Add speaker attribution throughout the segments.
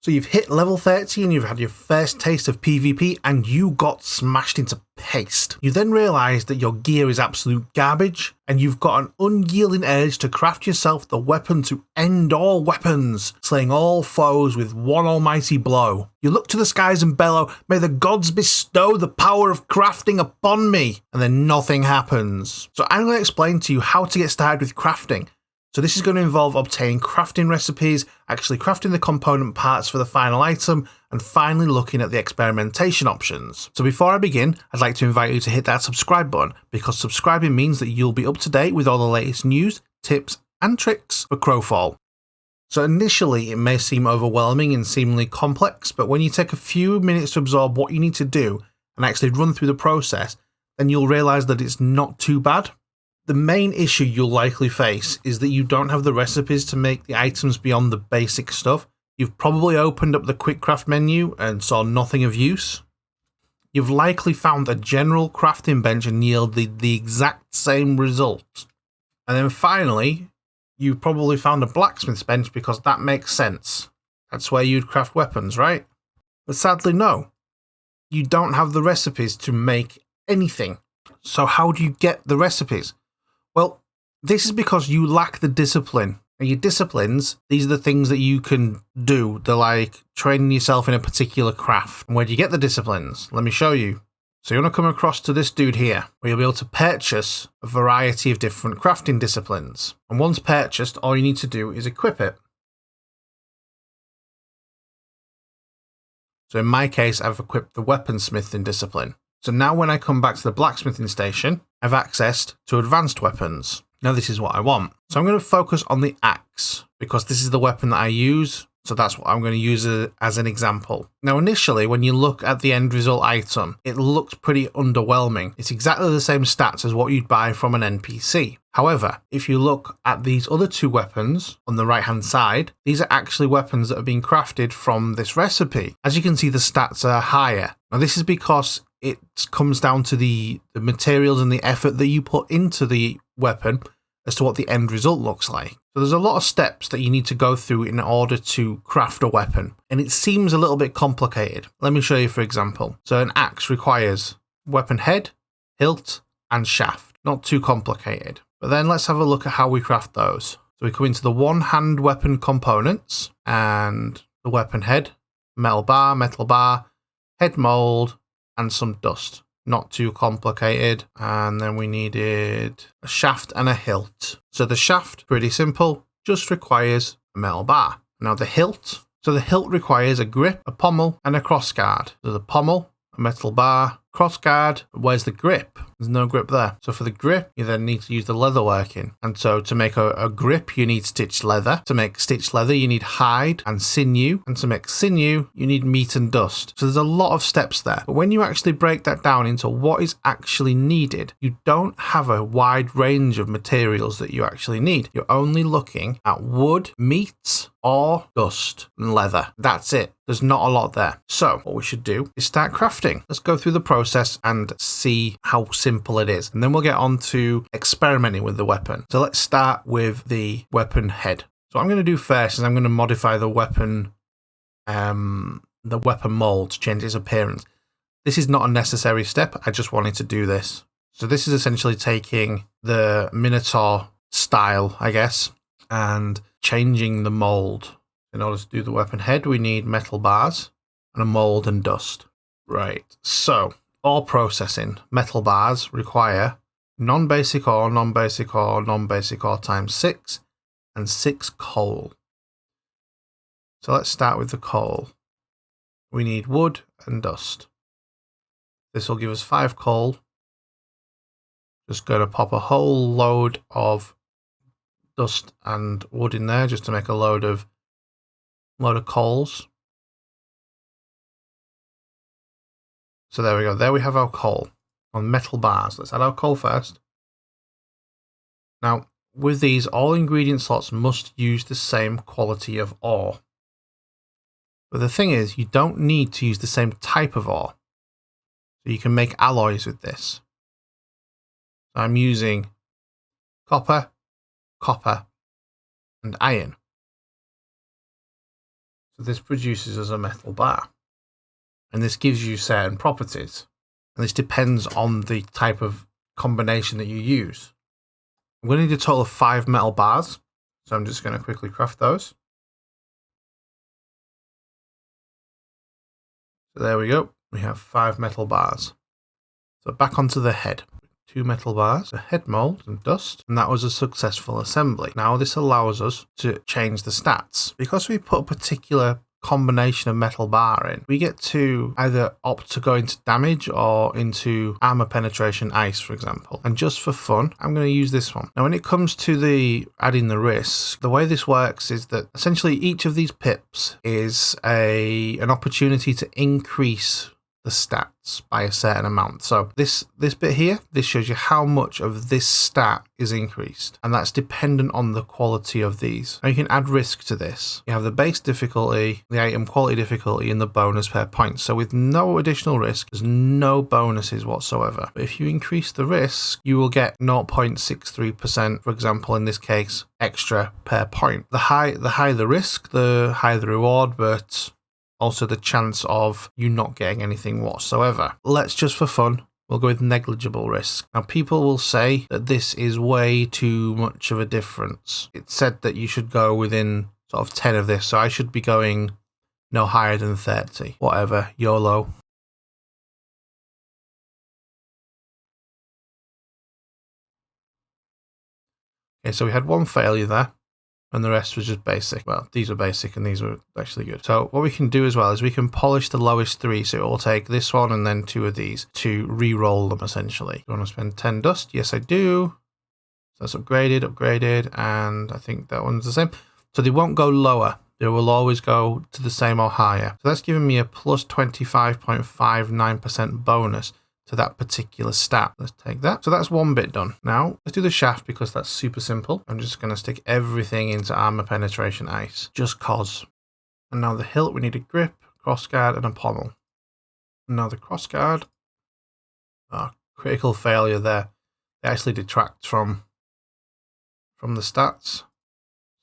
Speaker 1: So you've hit level 30 and you've had your first taste of PvP and you got smashed into paste. You then realise that your gear is absolute garbage and you've got an unyielding urge to craft yourself the weapon to end all weapons, slaying all foes with one almighty blow. You look to the skies and bellow, "May the gods bestow the power of crafting upon me," and then nothing happens. So I'm going to explain to you how to get started with crafting. So this is going to involve obtaining crafting recipes, actually crafting the component parts for the final item, and finally looking at the experimentation options. So before I begin, I'd like to invite you to hit that subscribe button, because subscribing means that you'll be up to date with all the latest news, tips, and tricks for Crowfall. So initially it may seem overwhelming and seemingly complex, but when you take a few minutes to absorb what you need to do and actually run through the process, then you'll realise that it's not too bad. The main issue you'll likely face is that you don't have the recipes to make the items beyond the basic stuff. You've probably opened up the quick craft menu and saw nothing of use. You've likely found a general crafting bench and yielded the exact same result. And then finally, you've probably found a blacksmith's bench because that makes sense. That's where you'd craft weapons, right? But sadly, no. You don't have the recipes to make anything. So how do you get the recipes? Well, this is because you lack the discipline. And your disciplines, these are the things that you can do. They're like training yourself in a particular craft. And where do you get the disciplines? Let me show you. So you want to come across to this dude here, where you'll be able to purchase a variety of different crafting disciplines. And once purchased, all you need to do is equip it. So in my case, I've equipped the weaponsmithing discipline. So now when I come back to the blacksmithing station, I've accessed to advanced weapons. Now this is what I want. So I'm going to focus on the axe because this is the weapon that I use. So that's what I'm going to use as an example. Now initially, when you look at the end result item, it looks pretty underwhelming. It's exactly the same stats as what you'd buy from an NPC. However, if you look at these other two weapons on the right hand side, these are actually weapons that have been crafted from this recipe. As you can see, the stats are higher. Now this is because it comes down to the materials and the effort that you put into the weapon as to what the end result looks like. So there's a lot of steps that you need to go through in order to craft a weapon, and it seems a little bit complicated. Let me show you for example. So an axe requires weapon head, hilt, and shaft. Not too complicated. But then let's have a look at how we craft those. So we come into the one-hand weapon components and the weapon head, metal bar, head mold, and some dust. Not too complicated. And then we needed a shaft and a hilt. So the shaft, pretty simple, just requires a metal bar. Now the hilt. So the hilt requires a grip, a pommel, and a crossguard. So the pommel, a metal bar, crossguard. Where's the grip? There's no grip there. So for the grip, you then need to use the leather working. And so to make a grip, you need stitched leather. To make stitched leather, you need hide and sinew. And to make sinew, you need meat and dust. So there's a lot of steps there. But when you actually break that down into what is actually needed, you don't have a wide range of materials that you actually need. You're only looking at wood, meat, or dust and leather. That's it. There's not a lot there. So what we should do is start crafting. Let's go through the process and see how simple it is. And then we'll get on to experimenting with the weapon. So let's start with the weapon head. So what I'm going to do first is I'm going to modify the weapon mold to change its appearance. This is not a necessary step. I just wanted to do this. So this is essentially taking the Minotaur style, I guess, and changing the mold. In order to do the weapon head, we need metal bars and a mold and dust. Right, so all processing metal bars require non-basic ore, non-basic ore, non-basic ore times 6 and 6 coal. So let's start with the coal. We need wood and dust. This will give us 5 coal. Just going to pop a whole load of dust and wood in there just to make a load of coals. So there we go. There we have our coal on metal bars. Let's add our coal first. Now, with these, all ingredient slots must use the same quality of ore. But the thing is, you don't need to use the same type of ore. So you can make alloys with this. So I'm using copper, and iron. So this produces us a metal bar. And this gives you certain properties. And this depends on the type of combination that you use. I'm going to need a total of 5 metal bars. So I'm just going to quickly craft those. So there we go. We have 5 metal bars. So back onto the head. 2 metal bars, a head mold and dust, and that was a successful assembly. Now this allows us to change the stats. Because we put a particular combination of metal bar in, we get to either opt to go into damage or into armor penetration ice, for example. And just for fun, I'm going to use this one. Now when it comes to the adding the risk, the way this works is that essentially each of these pips is an opportunity to increase the stats by a certain amount. So this bit here, this shows you how much of this stat is increased, and that's dependent on the quality of these. Now you can add risk to this. You have the base difficulty, the item quality difficulty, and the bonus per point. So with no additional risk, there's no bonuses whatsoever. But if you increase the risk, you will get 0.63%, for example, in this case, extra per point. The higher the risk, the higher the reward, but also the chance of you not getting anything whatsoever. Let's just for fun, we'll go with negligible risk. Now people will say that this is way too much of a difference. It's said that you should go within sort of 10 of this, so I should be going no higher than 30. Whatever, YOLO. Okay, so we had one failure there, and the rest was just basic. Well, these were basic and these were actually good. So what we can do as well is we can polish the lowest 3. So it will take this one and then 2 of these to re-roll them essentially. You want to spend 10 dust? Yes, I do. So that's upgraded, and I think that one's the same. So they won't go lower. They will always go to the same or higher. So that's giving me a plus 25.59% bonus to that particular stat. Let's take that. So that's one bit done. Now let's do the shaft because that's super simple. I'm just going to stick everything into armor penetration ice just cause. And now the hilt, we need a grip, crossguard, and a pommel. And now the crossguard, critical failure there. It actually detracts from the stats.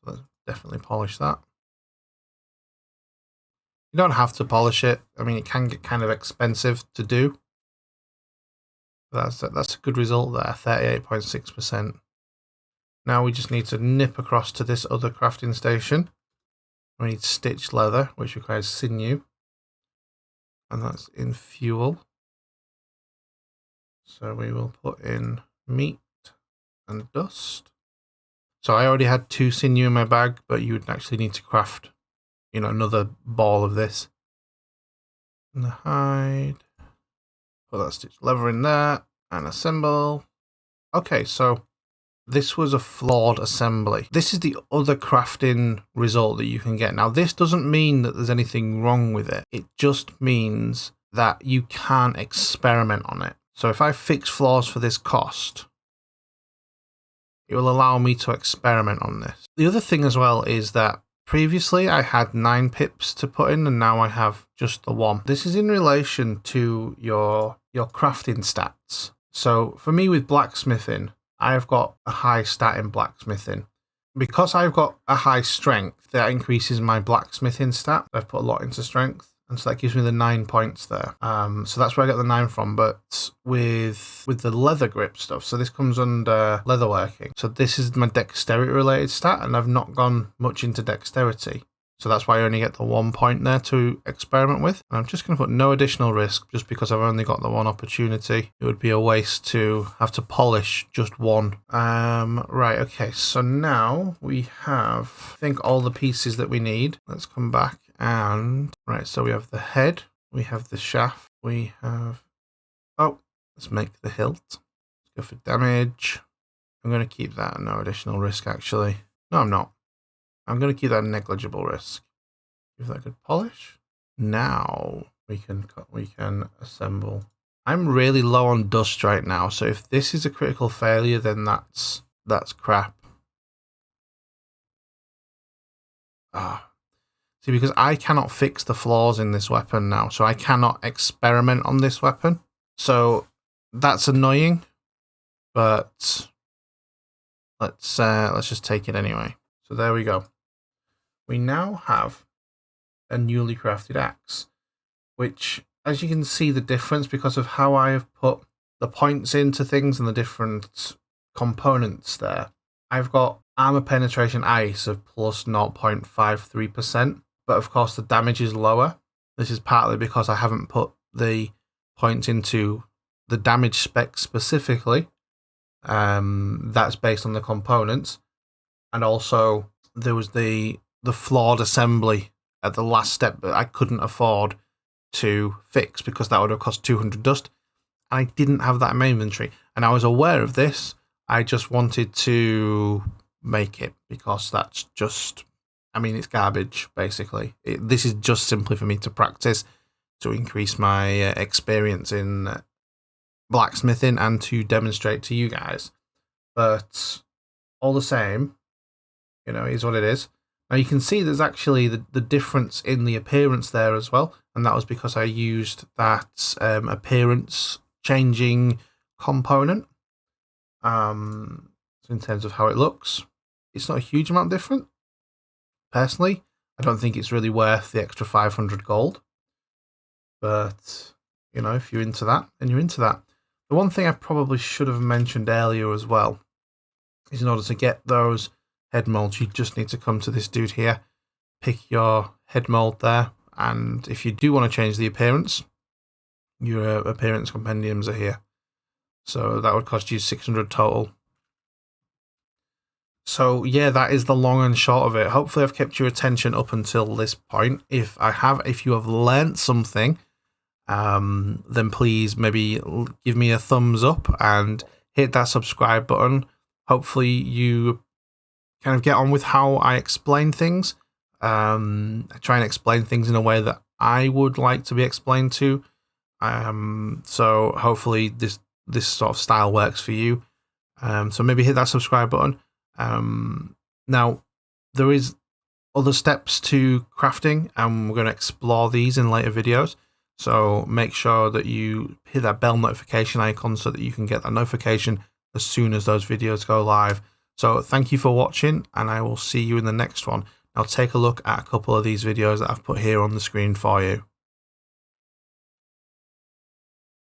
Speaker 1: So let's definitely polish that. You don't have to polish it. I mean, it can get kind of expensive to do. That's a good result there, 38.6%. Now we just need to nip across to this other crafting station. We need stitched leather, which requires sinew. And that's in fuel. So we will put in meat and dust. So I already had 2 sinew in my bag, but you would actually need to craft, another ball of this. And the hide. Put that stitched leather in there and assemble. Okay, so this was a flawed assembly. This is the other crafting result that you can get. Now, this doesn't mean that there's anything wrong with it. It just means that you can experiment on it. So if I fix flaws for this cost, it will allow me to experiment on this. The other thing as well is that previously I had 9 pips to put in and now I have just the 1. This is in relation to your crafting stats. So for me with blacksmithing, I've got a high stat in blacksmithing. Because I've got a high strength, that increases my blacksmithing stat. I've put a lot into strength, and so that gives me the 9 points there. So that's where I got the 9 from. But with the leather grip stuff, so this comes under leatherworking. So this is my dexterity related stat, and I've not gone much into dexterity. So that's why I only get the 1 point there to experiment with. And I'm just going to put no additional risk just because I've only got the 1 opportunity. It would be a waste to have to polish just 1. Right, okay, so now we have, I think, all the pieces that we need. Let's come back and, right, so we have the head, we have the shaft, we have, let's make the hilt. Let's go for damage. I'm going to keep that no additional risk, actually. No, I'm not. I'm going to keep that negligible risk. Give that a good polish. Now we can assemble. I'm really low on dust right now, so if this is a critical failure, then that's crap. See, because I cannot fix the flaws in this weapon now, so I cannot experiment on this weapon. So that's annoying, but let's just take it anyway. So there we go. We now have a newly crafted axe, which, as you can see the difference because of how I have put the points into things and the different components there. I've got armor penetration ice of plus 0.53%, but of course the damage is lower. This is partly because I haven't put the points into the damage spec specifically. That's based on the components, and also there was the flawed assembly at the last step that I couldn't afford to fix because that would have cost 200 dust. I didn't have that in my inventory, and I was aware of this. I just wanted to make it because that's just, I mean, it's garbage basically. This is just simply for me to practice, to increase my experience in blacksmithing and to demonstrate to you guys. But all the same, you know, is what it is. Now you can see there's actually the difference in the appearance there as well, and that was because I used that appearance changing component. So in terms of how it looks, it's not a huge amount different. Personally, I don't think it's really worth the extra 500 gold. But, you know, if you're into that, then you're into that. The one thing I probably should have mentioned earlier as well is in order to get those head molds, you just need to come to this dude here, pick your head mold there, and if you do want to change the appearance, your appearance compendiums are here. So that would cost you 600 total. So yeah, that is the long and short of it. Hopefully I've kept your attention up until this point. If I have, if you have learnt something, then please maybe give me a thumbs up and hit that subscribe button. Hopefully you kind of get on with how I explain things. I try and explain things in a way that I would like to be explained to. So hopefully this sort of style works for you. So maybe hit that subscribe button. Now there is other steps to crafting, and we're going to explore these in later videos. So make sure that you hit that bell notification icon so that you can get that notification as soon as those videos go live. So thank you for watching, and I will see you in the next one. Now take a look at a couple of these videos that I've put here on the screen for you.